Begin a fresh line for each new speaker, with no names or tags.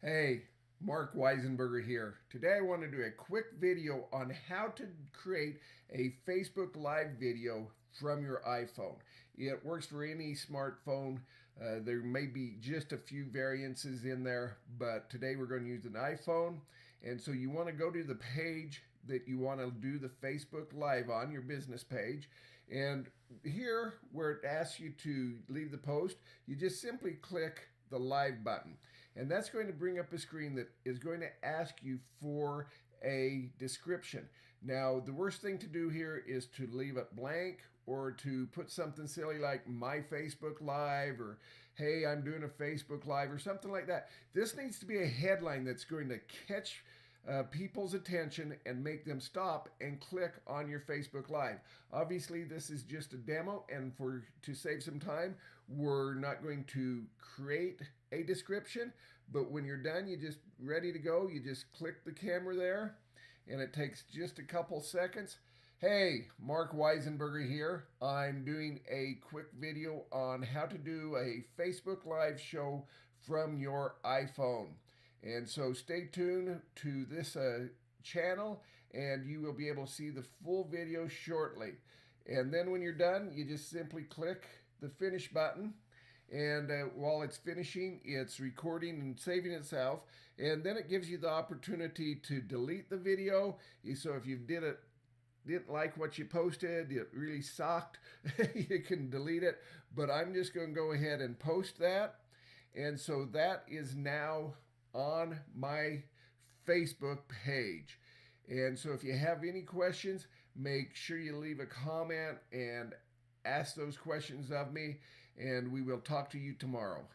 Hey, Mark Weisenburger here. Today I want to do a quick video on how to create a Facebook Live video from your iPhone. It works for any smartphone. There may be just a few variances in there, but today we're going to use an iPhone. And so you want to go to the page that you want to do the Facebook Live on, your business page. And here, where it asks you to leave the post, you just simply click the live button. And that's going to bring up a screen that is going to ask you for a description. Now, the worst thing to do here is to leave it blank or to put something silly like my Facebook Live or hey, I'm doing a Facebook Live or something like that. This needs to be a headline that's going to catch people's attention and make them stop and click on your Facebook Live. Obviously, this is just a demo, and to save some time, we're not going to create a description, but when you're done, you just ready to go, you just click the camera there, and it takes just a couple seconds. Hey, Mark Weisenburger here. I'm doing a quick video on how to do a Facebook Live show from your iPhone. And so stay tuned to this channel and you will be able to see the full video shortly. And then when you're done, you just simply click the finish button. And while it's finishing, it's recording and saving itself. And then it gives you the opportunity to delete the video. So if you didn't like what you posted, it really sucked, you can delete it. But I'm just going to go ahead and post that. And so that is now on my Facebook page. And so if you have any questions, make sure you leave a comment and ask those questions of me, and we will talk to you tomorrow.